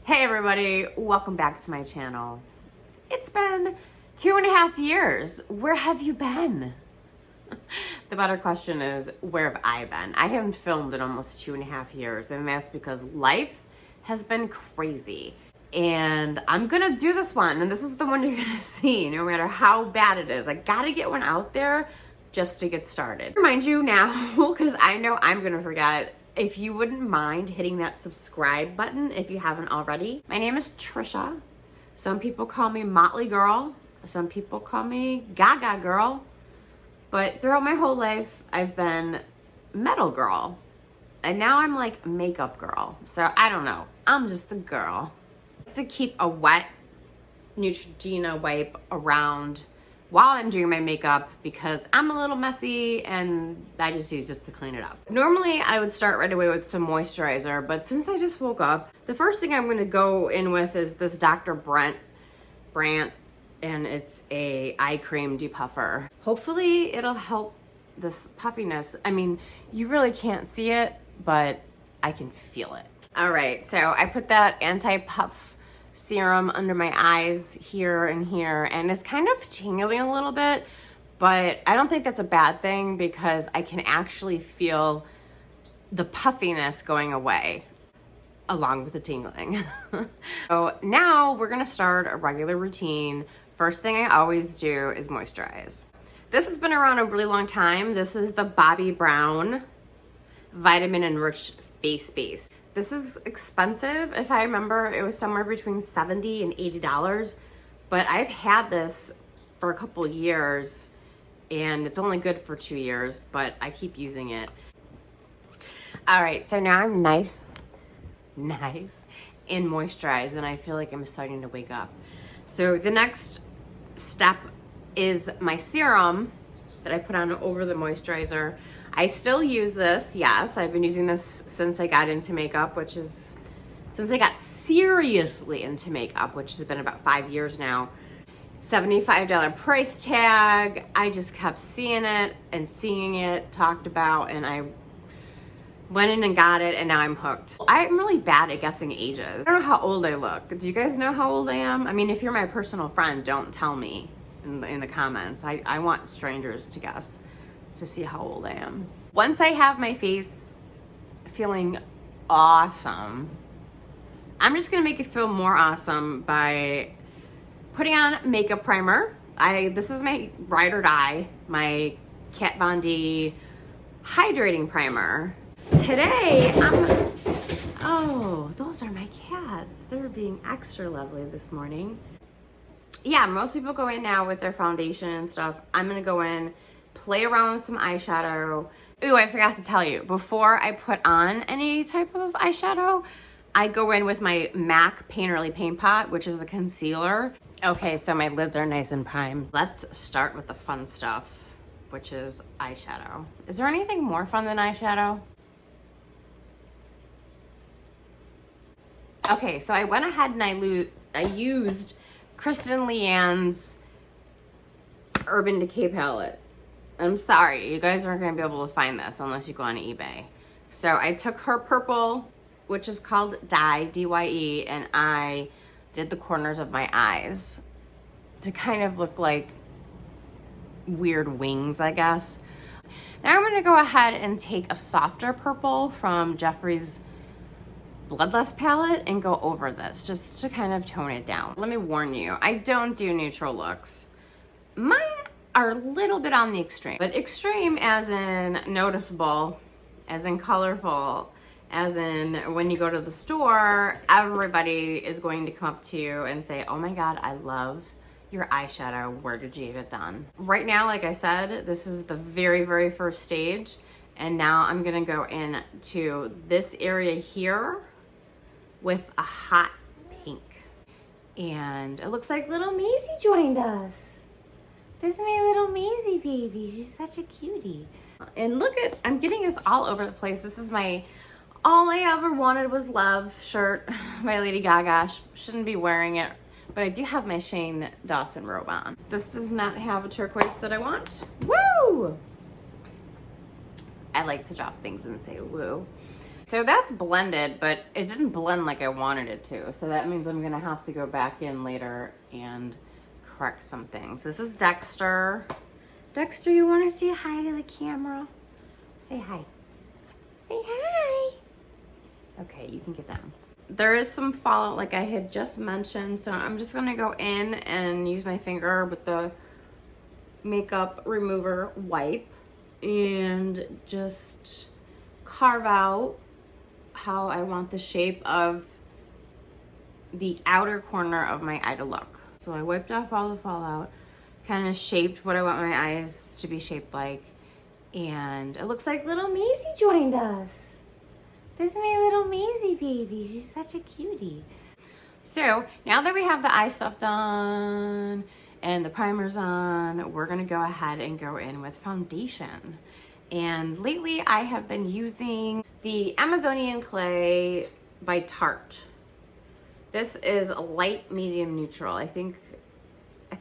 Hey everybody, welcome back to my channel. It's been 2.5 years. Where have you been? The better question is, where have I been? I haven't filmed in almost 2.5 years, and that's because life has been crazy. And I'm gonna do this one, and this is the one you're gonna see, no matter how bad it is. I gotta get one out there just to get started. Remind you now, because I know I'm gonna forget, if you wouldn't mind hitting that subscribe button if you haven't already. My name is Trisha. Some people call me Motley Girl. Some people call me Gaga Girl. But throughout my whole life, I've been Metal Girl. And now I'm like Makeup Girl. So I don't know. I'm just a girl. To keep a wet Neutrogena wipe around while I'm doing my makeup because I'm a little messy and I just use this to clean it up. Normally I would start right away with some moisturizer, but since I just woke up, the first thing I'm gonna go in with is this Dr. Brandt, and it's a eye cream depuffer. Hopefully it'll help this puffiness. I mean, you really can't see it, but I can feel it. All right, so I put that anti-puff serum under my eyes here, and it's kind of tingling a little bit, but I don't think that's a bad thing because I can actually feel the puffiness going away along with the tingling. So now we're gonna start a regular routine. First thing I always do is moisturize. This has been around a really long time. This is the Bobbi Brown Vitamin Enriched Face Base. This is expensive. If I remember, it was somewhere between $70 and $80, but I've had this for a couple years and it's only good for 2 years, but I keep using it. All right, so now I'm nice and moisturized, and I feel like I'm starting to wake up. So the next step is my serum that I put on over the moisturizer. I still use this, yes. I've been using this since I got into makeup, since I got seriously into makeup, which has been about 5 years now. $75 price tag. I just kept seeing it and seeing it talked about, and I went in and got it, and now I'm hooked. I'm really bad at guessing ages. I don't know how old I look. Do you guys know how old I am? I mean, if you're my personal friend, don't tell me in the comments. I want strangers to guess to see how old I am. Once I have my face feeling awesome, I'm just gonna make it feel more awesome by putting on makeup primer. This is my Ride or Die, my Kat Von D hydrating primer. Today, oh, those are my cats. They're being extra lovely this morning. Yeah, most people go in now with their foundation and stuff. I'm gonna go in, play around with some eyeshadow. Ooh, I forgot to tell you, before I put on any type of eyeshadow, I go in with my MAC Painterly Paint Pot, which is a concealer. Okay, so my lids are nice and primed. Let's start with the fun stuff, which is eyeshadow. Is there anything more fun than eyeshadow? Okay, so I went ahead and I used Kristen Leann's Urban Decay palette. I'm sorry, you guys aren't gonna be able to find this unless you go on eBay. So I took her purple, which is called Dye, D-Y-E, and I did the corners of my eyes to kind of look like weird wings, I guess. Now I'm gonna go ahead and take a softer purple from Jeffree's Bloodlust palette and go over this just to kind of tone it down. Let me warn you, I don't do neutral looks. Mine are a little bit on the extreme, but extreme as in noticeable, as in colorful, as in when you go to the store, everybody is going to come up to you and say, oh my God, I love your eyeshadow. Where did you get it done? Right now, like I said, this is the very, very first stage. And now I'm gonna go into this area here with a hot pink. And it looks like little Maisie joined us. This is my little Maisie baby. She's such a cutie. And look at, I'm getting this all over the place. This is my All I Ever Wanted Was Love shirt by Lady Gaga. Shouldn't be wearing it, but I do have my Shane Dawson robe on. This does not have a turquoise that I want. Woo! I like to drop things and say woo. So that's blended, but it didn't blend like I wanted it to. So that means I'm gonna have to go back in later and correct some things. This is Dexter. Dexter, you wanna say hi to the camera? Say hi. Say hi. Okay, you can get down. There is some fallout like I had just mentioned, so I'm just gonna go in and use my finger with the makeup remover wipe and just carve out how I want the shape of the outer corner of my eye to look. So I wiped off all the fallout, kind of shaped what I want my eyes to be shaped like, and it looks like little Maisie joined us. This is my little Maisie baby. She's such a cutie. So now that we have the eye stuff done and the primer's on, we're gonna go ahead and go in with foundation. And lately I have been using the Amazonian Clay by Tarte. This is a light, medium, neutral. I think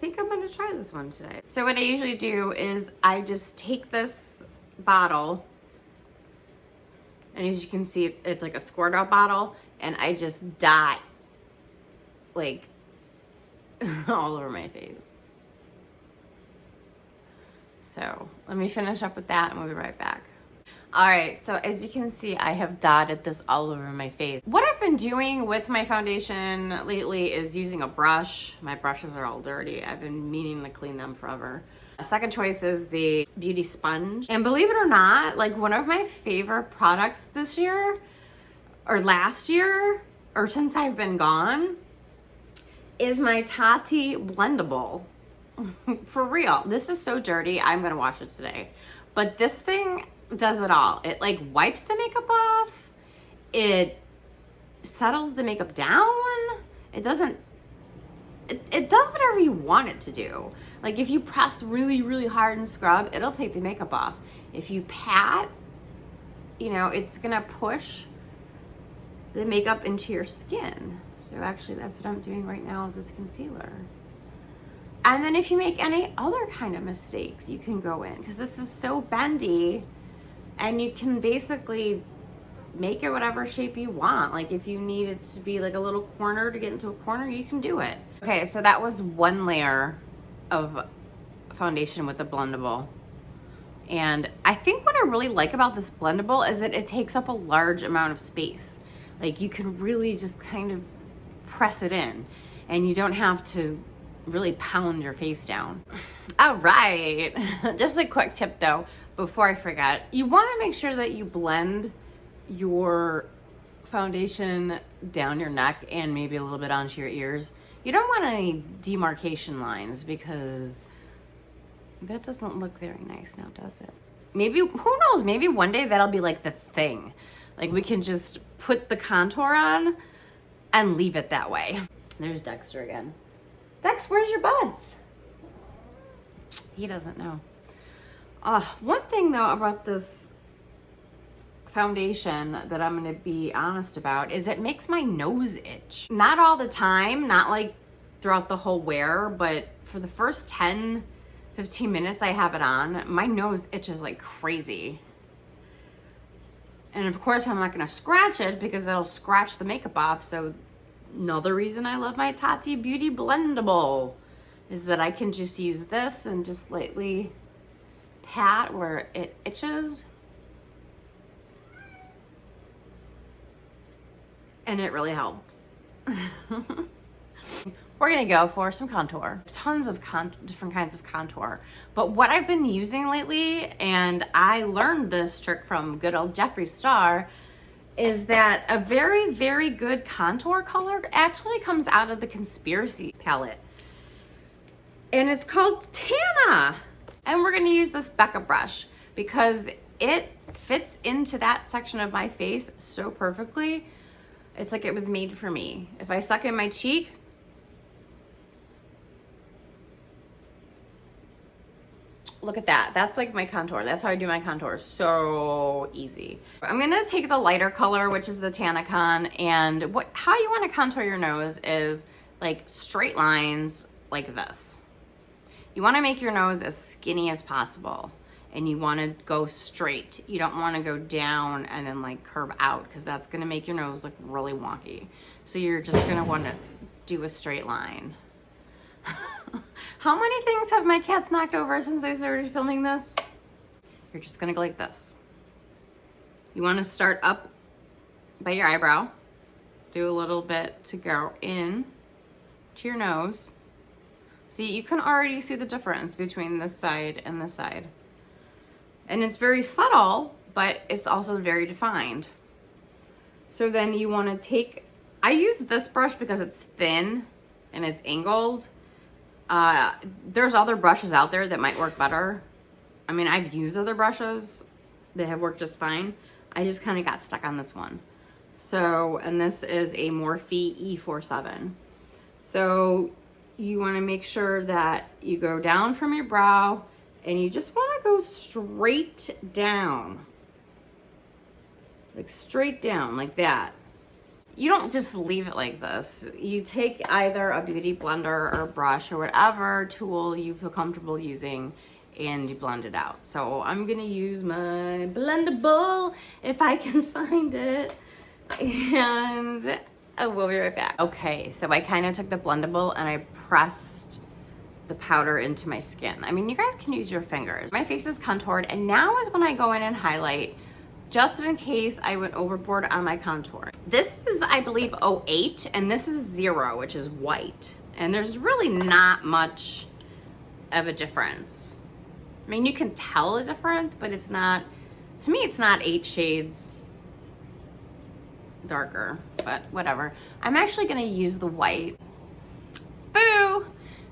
I'm gonna try this one today. So what I usually do is I just take this bottle, and as you can see, it's like a squirt out bottle, and I just dot like all over my face. So let me finish up with that and we'll be right back. All right, so as you can see, I have dotted this all over my face. What I've been doing with my foundation lately is using a brush. My brushes are all dirty. I've been meaning to clean them forever. A second choice is the beauty sponge. And believe it or not, like one of my favorite products this year or last year or since I've been gone is my Tati blendable. For real, this is so dirty. I'm gonna wash it today. But this thing does it all. It like wipes the makeup off. It settles the makeup down. It does whatever you want it to do. Like if you press really, really hard and scrub, it'll take the makeup off. If you pat, you know, it's gonna push the makeup into your skin. So actually that's what I'm doing right now with this concealer. And then if you make any other kind of mistakes, you can go in, because this is so bendy and you can basically make it whatever shape you want. Like if you need it to be like a little corner to get into a corner, you can do it. Okay, so that was one layer of foundation with the blendable. And I think what I really like about this blendable is that it takes up a large amount of space. Like you can really just kind of press it in and you don't have to really pound your face down. All right, just a quick tip though, before I forget, you want to make sure that you blend your foundation down your neck and maybe a little bit onto your ears. You don't want any demarcation lines because that doesn't look very nice now, does it? Maybe, who knows, maybe one day that'll be like the thing. Like we can just put the contour on and leave it that way. There's Dexter again. Dex, where's your buds? He doesn't know. One thing though about this foundation that I'm gonna be honest about is it makes my nose itch. Not all the time, not like throughout the whole wear, but for the first 10, 15 minutes I have it on, my nose itches like crazy. And of course I'm not gonna scratch it because that'll scratch the makeup off. So another reason I love my Tati Beauty Blendable is that I can just use this and just lightly pat where it itches. And it really helps. We're gonna go for some contour. Tons of different kinds of contour. But what I've been using lately, and I learned this trick from good old Jeffree Star, is that a very, very good contour color actually comes out of the Conspiracy palette. And it's called Tana. And we're gonna use this Becca brush because it fits into that section of my face so perfectly. It's like it was made for me. If I suck in my cheek, look at that. That's like my contour. That's how I do my contour. So easy. I'm gonna take the lighter color, which is the Tanacon, and how you wanna contour your nose is like straight lines like this. You wanna make your nose as skinny as possible. and you want to go straight. You don't want to go down and then like curve out, because that's going to make your nose look really wonky. So you're just going to want to do a straight line. How many things have my cats knocked over since I started filming this? You're just going to go like this. You want to start up by your eyebrow. Do a little bit to go in to your nose. See, you can already see the difference between this side and this side. And it's very subtle, but it's also very defined. So then you want to take, I use this brush because it's thin and it's angled. There's other brushes out there that might work better. I mean, I've used other brushes that have worked just fine. I just kind of got stuck on this one. So, and this is a Morphe E47. So you want to make sure that you go down from your brow and you just want to go straight down. Like straight down, like that. You don't just leave it like this. You take either a beauty blender or brush or whatever tool you feel comfortable using, and you blend it out. So I'm gonna use my blendable if I can find it. And we'll be right back. Okay, so I kind of took the blendable and I pressed the powder into my skin. I mean, you guys can use your fingers. My face is contoured, and now is when I go in and highlight, just in case I went overboard on my contour. This is, I believe, 08, and this is 0, which is white. And there's really not much of a difference. I mean, you can tell a difference, but it's not, to me, it's not 8 shades darker, but whatever. I'm actually gonna use the white. Boo!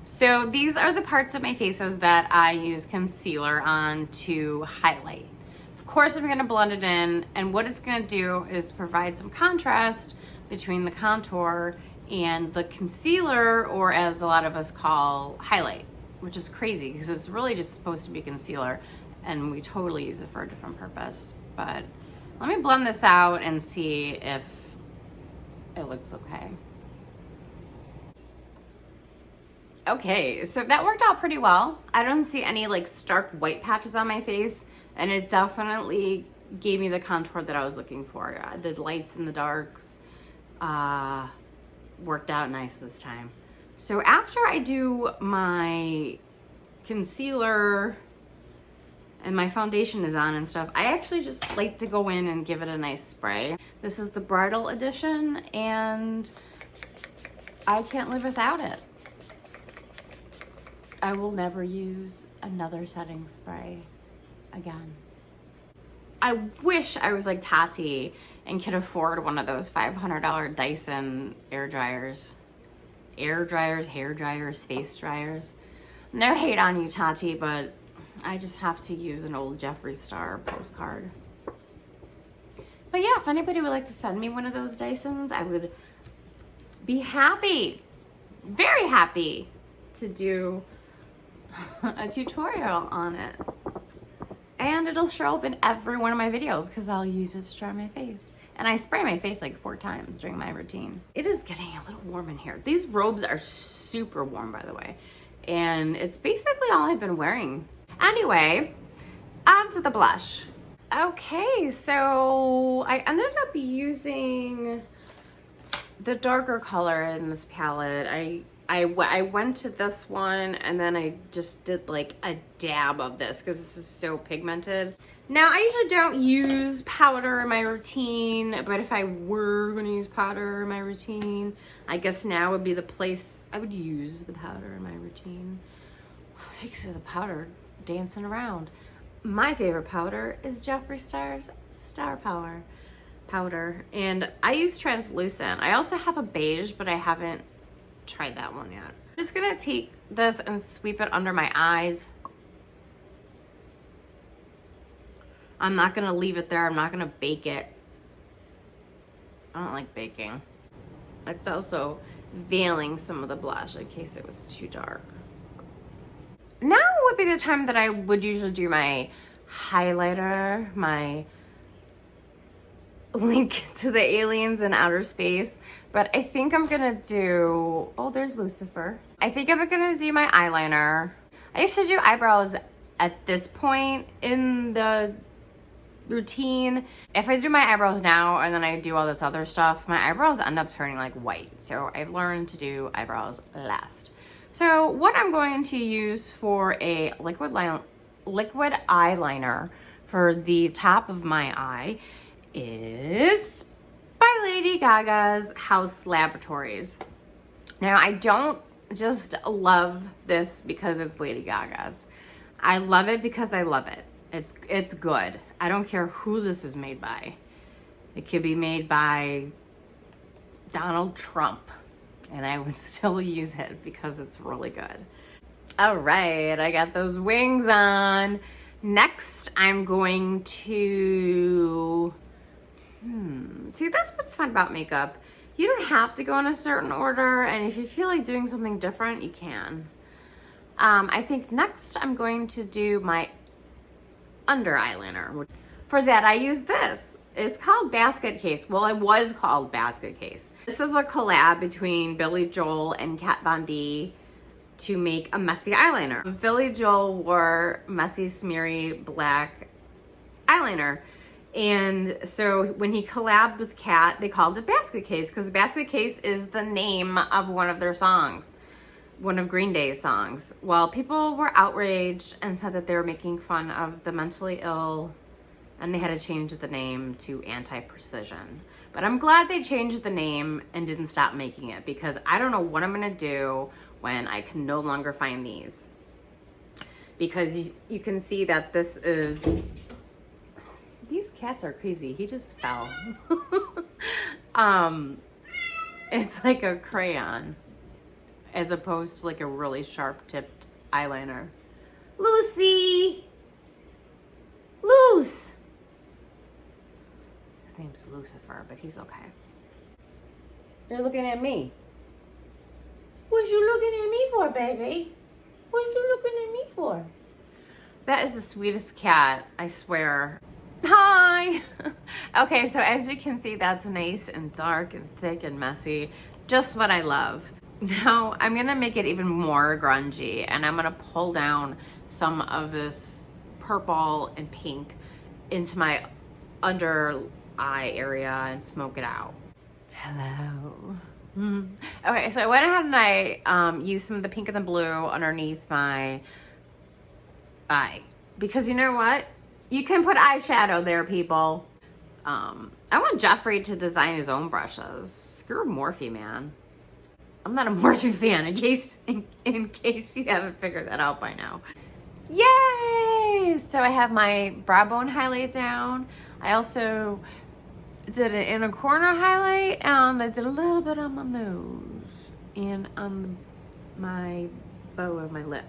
So these are the parts of my faces that I use concealer on to highlight. Of course, I'm gonna blend it in, and what it's gonna do is provide some contrast between the contour and the concealer, or as a lot of us call, highlight, which is crazy because it's really just supposed to be concealer, and we totally use it for a different purpose. But let me blend this out and see if it looks okay. Okay, so that worked out pretty well. I don't see any like stark white patches on my face, and it definitely gave me the contour that I was looking for. The lights and the darks worked out nice this time. So after I do my concealer and my foundation is on and stuff, I actually just like to go in and give it a nice spray. This is the bridal edition, and I can't live without it. I will never use another setting spray again. I wish I was like Tati and could afford one of those $500 Dyson air dryers. Air dryers, hair dryers, face dryers. No hate on you, Tati, but I just have to use an old Jeffree Star postcard. But yeah, if anybody would like to send me one of those Dysons, I would be happy, very happy to do a tutorial on it. And it'll show up in every one of my videos because I'll use it to dry my face. And I spray my face like 4 times during my routine. It is getting a little warm in here. These robes are super warm, by the way. And it's basically all I've been wearing. Anyway, on to the blush. Okay, so I ended up using the darker color in this palette. I went to this one, and then I just did like a dab of this because this is so pigmented. Now, I usually don't use powder in my routine, but if I were going to use powder in my routine, I guess now would be the place I would use the powder in my routine. You can see the powder dancing around. My favorite powder is Jeffree Star's Star Power powder, and I use translucent. I also have a beige, but I haven't tried that one yet. I'm just gonna take this and sweep it under my eyes. I'm not gonna leave it there. I'm not gonna bake it. I don't like baking. It's also veiling some of the blush in case it was too dark. Now would be the time that I would usually do my highlighter, my link to the aliens in outer space, but I think I'm gonna do, oh, there's Lucifer. I think I'm gonna do my eyeliner. I used to do eyebrows at this point in the routine. If I do my eyebrows now and then I do all this other stuff, my eyebrows end up turning like white. So I've learned to do eyebrows last. So what I'm going to use for a liquid eyeliner for the top of my eye is by Lady Gaga's House Laboratories. Now, I don't just love this because it's Lady Gaga's. I love it because I love it. It's good. I don't care who this is made by. It could be made by Donald Trump, and I would still use it because it's really good. All right, I got those wings on. Next, I'm going to... See, that's what's fun about makeup. You don't have to go in a certain order, and if you feel like doing something different, you can. I think next I'm going to do my under eyeliner. For that, I use this. It's called Basket Case. Well, it was called Basket Case. This is a collab between Billy Joel and Kat Von D to make a messy eyeliner. Billy Joel wore messy, smeary, black eyeliner. And so when he collabed with Kat, they called it Basket Case because Basket Case is the name of one of their songs, one of Green Day's songs. Well, people were outraged and said that they were making fun of the mentally ill, and they had to change the name to Anti-Precision. But I'm glad they changed the name and didn't stop making it because I don't know what I'm gonna do when I can no longer find these. Because you can see that this is... These cats are crazy. He just fell. It's like a crayon as opposed to like a really sharp tipped eyeliner. Lucy! Luce! His name's Lucifer, but he's okay. You're looking at me. What you looking at me for, baby? What you looking at me for? That is the sweetest cat, I swear. Hi! Okay, so as you can see, that's nice and dark and thick and messy. Just what I love. Now, I'm gonna make it even more grungy, and I'm gonna pull down some of this purple and pink into my under eye area and smoke it out. Hello. Okay, so I went ahead and I used some of the pink and the blue underneath my eye. Because you know what? You can put eyeshadow there, people. I want Jeffree to design his own brushes. Screw Morphe, man. I'm not a Morphe fan, in case you haven't figured that out by now. Yay! So I have my brow bone highlight down. I also did an inner corner highlight, and I did a little bit on my nose and on my bow of my lip.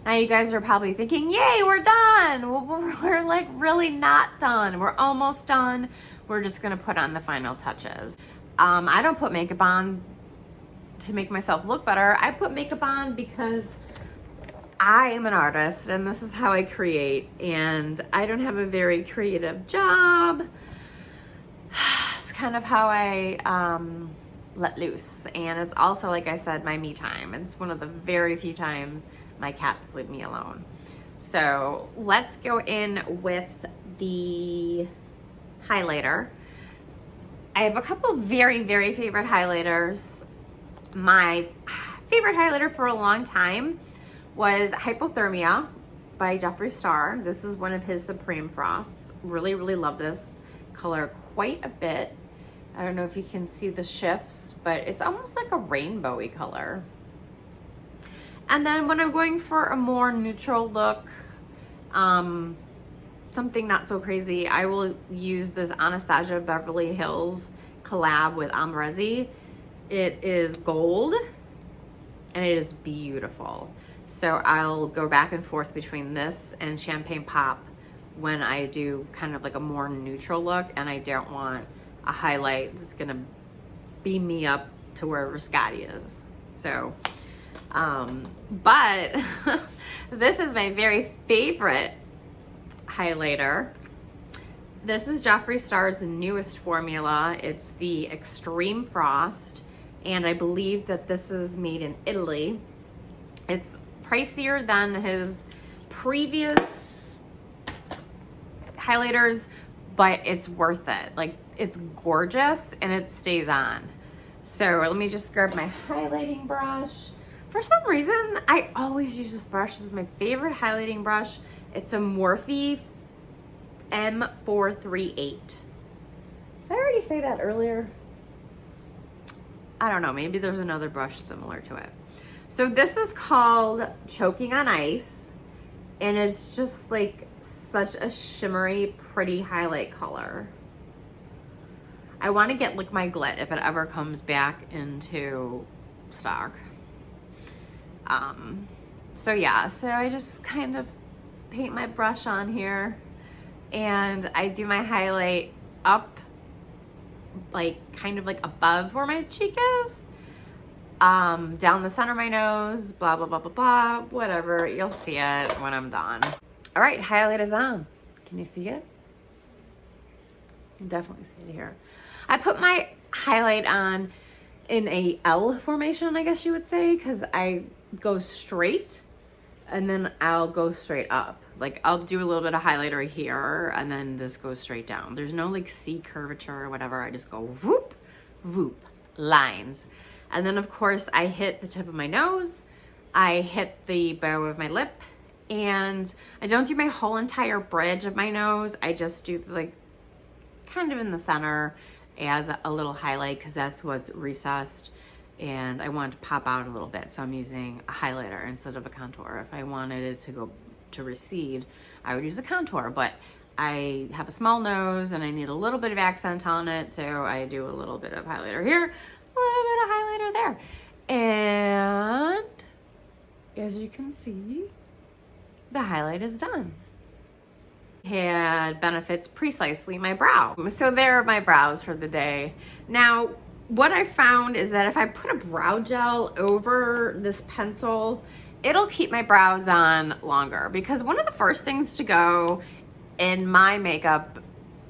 Now you guys are probably thinking, yay, we're done. Well, we're like really not done. We're almost done. We're just gonna put on the final touches. I don't put makeup on to make myself look better. I put makeup on because I am an artist and this is how I create, and I don't have a very creative job. It's kind of how I let loose, and it's also, like I said, my me time. It's one of the very few times my cats leave me alone. So let's go in with the highlighter. I have a couple very, very favorite highlighters. My favorite highlighter for a long time was Hypothermia by Jeffree Star. This is one of his Supreme Frosts. Really, really love this color quite a bit. I don't know if you can see the shifts, but it's almost like a rainbowy color. And then when I'm going for a more neutral look, something not so crazy, I will use this Anastasia Beverly Hills collab with Amrezy. It is gold and it is beautiful. So I'll go back and forth between this and Champagne Pop when I do kind of like a more neutral look, and I don't want a highlight that's gonna beam me up to where Riscati is. So, but this is my very favorite highlighter. This is Jeffree Star's newest formula. It's the Extreme Frost, and I believe that this is made in Italy. It's pricier than his previous highlighters, but it's worth it. Like, it's gorgeous and it stays on. So let me just grab my highlighting brush. For some reason, I always use this brush. This is my favorite highlighting brush. It's a Morphe M438. Did I already say that earlier? I don't know, maybe there's another brush similar to it. So this is called Choking on Ice, and it's just like such a shimmery, pretty highlight color. I want to get Lick My Glit if it ever comes back into stock. So yeah, so I just kind of paint my brush on here, and I do my highlight up, like kind of like above where my cheek is, down the center of my nose, blah, blah, blah, blah, blah, whatever. You'll see it when I'm done. All right, highlight is on. Can you see it? You can definitely see it here. I put my highlight on in a L formation, I guess you would say, because I go straight and then I'll go straight up. Like, I'll do a little bit of highlighter here and then this goes straight down. There's no like C curvature or whatever. I just go whoop, whoop, lines. And then of course I hit the tip of my nose. I hit the bow of my lip, and I don't do my whole entire bridge of my nose. I just do like kind of in the center as a little highlight, because that's what's recessed and I want it to pop out a little bit. So I'm using a highlighter instead of a contour. If I wanted it to go to recede, I would use a contour, but I have a small nose and I need a little bit of accent on it. So I do a little bit of highlighter here, a little bit of highlighter there. And as you can see, the highlight is done. Had benefits precisely my brow. So there are my brows for the day. Now, what I found is that if I put a brow gel over this pencil, it'll keep my brows on longer, because one of the first things to go in my makeup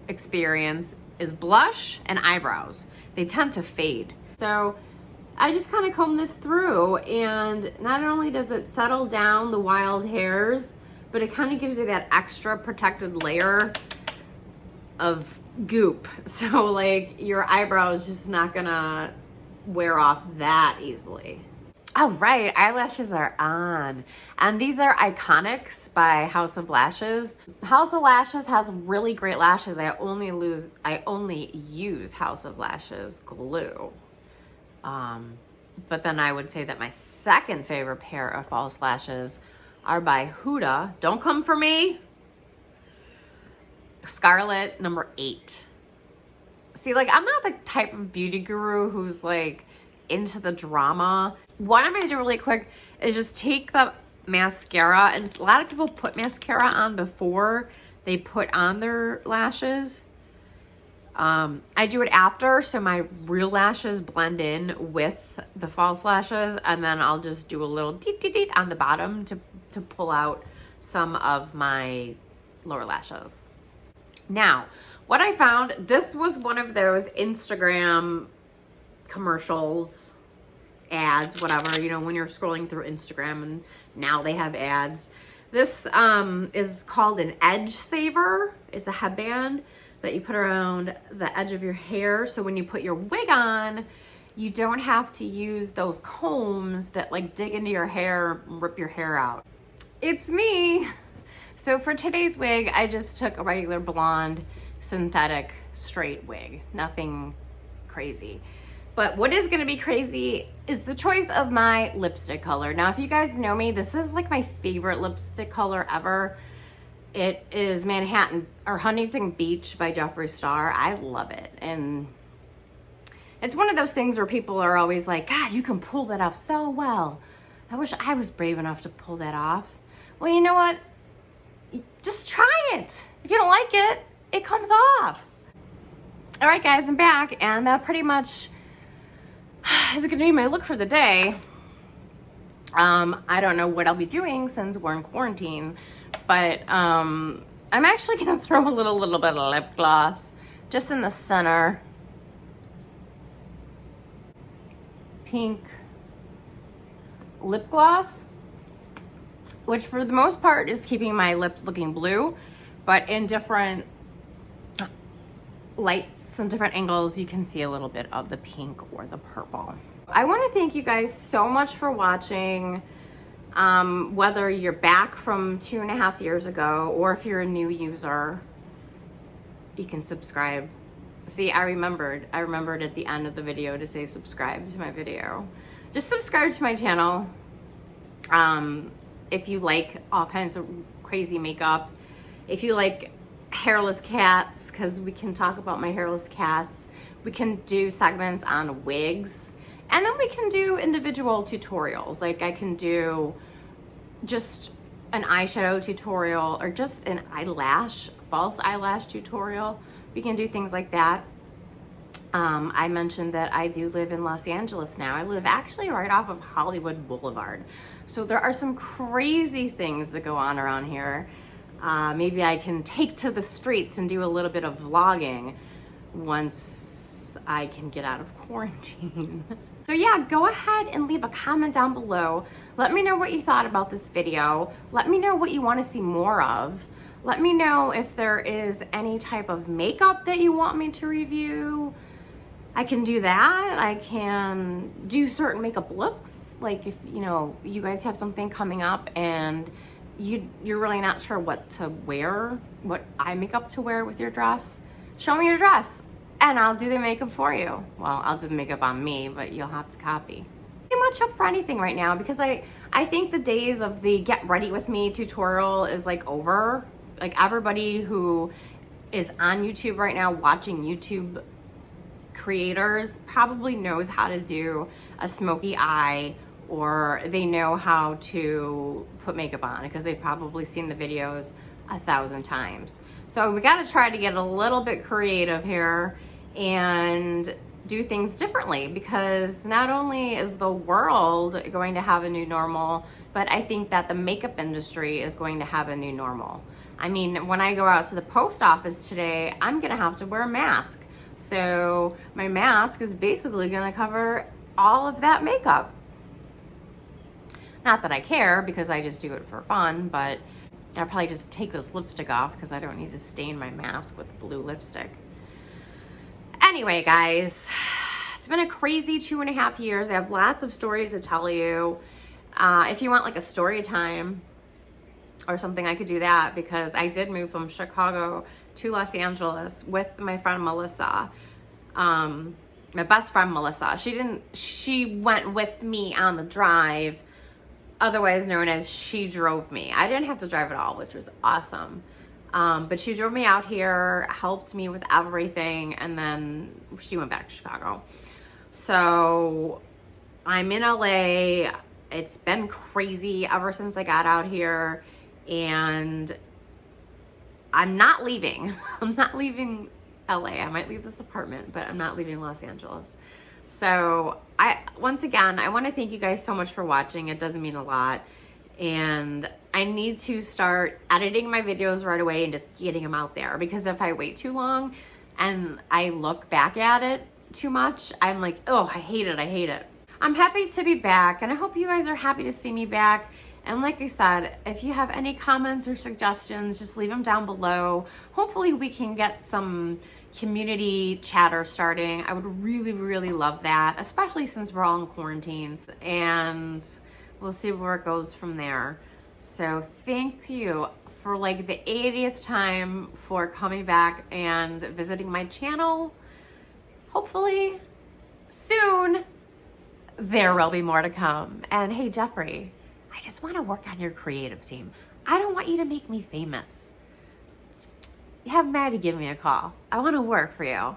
experience is blush and eyebrows. They tend to fade. So I just kind of comb this through, and not only does it settle down the wild hairs, but it kind of gives you that extra protected layer of goop. So like your eyebrow is just not gonna wear off that easily. All right, eyelashes are on. And these are Iconics by House of Lashes. House of Lashes has really great lashes. I only use House of Lashes glue. But then I would say that my second favorite pair of false lashes are by Huda. Don't come for me. Scarlet number 8. See, like, I'm not the type of beauty guru who's like into the drama. What I'm gonna do really quick is just take the mascara, and a lot of people put mascara on before they put on their lashes. I do it after, so my real lashes blend in with the false lashes, and then I'll just do a little deet on the bottom to pull out some of my lower lashes. Now, what I found, this was one of those Instagram commercials, ads, whatever, you know, when you're scrolling through Instagram and now they have ads. This is called an edge saver. It's a headband that you put around the edge of your hair, so when you put your wig on, you don't have to use those combs that like dig into your hair and rip your hair out. It's me. So for today's wig, I just took a regular blonde synthetic straight wig, nothing crazy. But what is gonna be crazy is the choice of my lipstick color. Now, if you guys know me, this is like my favorite lipstick color ever. It is Manhattan or Huntington Beach by Jeffree Star. I love it. And it's one of those things where people are always like, God, you can pull that off so well. I wish I was brave enough to pull that off. Well, you know what? Just try it. If you don't like it, it comes off. All right, guys, I'm back, and that pretty much is going to be my look for the day. I don't know what I'll be doing since we're in quarantine, but I'm actually going to throw a little bit of lip gloss just in the center. Pink lip gloss. which for the most part is keeping my lips looking blue, but in different lights and different angles, you can see a little bit of the pink or the purple. I want to thank you guys so much for watching. Whether you're back from 2.5 years ago or if you're a new user, you can subscribe. See, I remembered at the end of the video to say subscribe to my video. Just subscribe to my channel. If you like all kinds of crazy makeup, if you like hairless cats, because we can talk about my hairless cats. We can do segments on wigs, and then we can do individual tutorials. Like I can do just an eyeshadow tutorial or just an false eyelash tutorial. We can do things like that. I mentioned that I do live in Los Angeles now. I live actually right off of Hollywood Boulevard. So there are some crazy things that go on around here. Maybe I can take to the streets and do a little bit of vlogging once I can get out of quarantine. So yeah, go ahead and leave a comment down below. Let me know what you thought about this video. Let me know what you want to see more of. Let me know if there is any type of makeup that you want me to review. I can do that. I can do certain makeup looks. Like if, you know, you guys have something coming up and you're really not sure what to wear, what eye makeup to wear with your dress, show me your dress and I'll do the makeup for you. Well, I'll do the makeup on me, but you'll have to copy. Pretty much up for anything right now because I think the days of the get ready with me tutorial is like over. Like everybody who is on YouTube right now watching YouTube creators probably knows how to do a smoky eye, or they know how to put makeup on because they've probably seen the videos 1,000 times. So we got to try to get a little bit creative here and do things differently, because not only is the world going to have a new normal, but I think that the makeup industry is going to have a new normal. I mean, when I go out to the post office today, I'm gonna have to wear a mask. So my mask is basically gonna cover all of that makeup. Not that I care, because I just do it for fun, but I'll probably just take this lipstick off because I don't need to stain my mask with blue lipstick. Anyway, guys, it's been a crazy 2.5 years. I have lots of stories to tell you. If you want like a story time or something, I could do that, because I did move from Chicago to Los Angeles with my friend Melissa. My best friend Melissa. She went with me on the drive, otherwise known as she drove me. I didn't have to drive at all, which was awesome. But she drove me out here, helped me with everything, and then she went back to Chicago. So I'm in LA. It's been crazy ever since I got out here, and I'm not leaving. I'm not leaving LA. I might leave this apartment, but I'm not leaving Los Angeles. So once again, I want to thank you guys so much for watching. It doesn't mean a lot. And I need to start editing my videos right away and just getting them out there, because if I wait too long and I look back at it too much, I'm like, oh, I hate it. I'm happy to be back, and I hope you guys are happy to see me back. And like I said, if you have any comments or suggestions, just leave them down below. Hopefully we can get some community chatter starting. I would really, really love that, especially since we're all in quarantine, and we'll see where it goes from there. So thank you for like the 80th time for coming back and visiting my channel. Hopefully soon there will be more to come. And hey, Jeffree, I just want to work on your creative team. I don't want you to make me famous. Have Maddie give me a call. I want to work for you.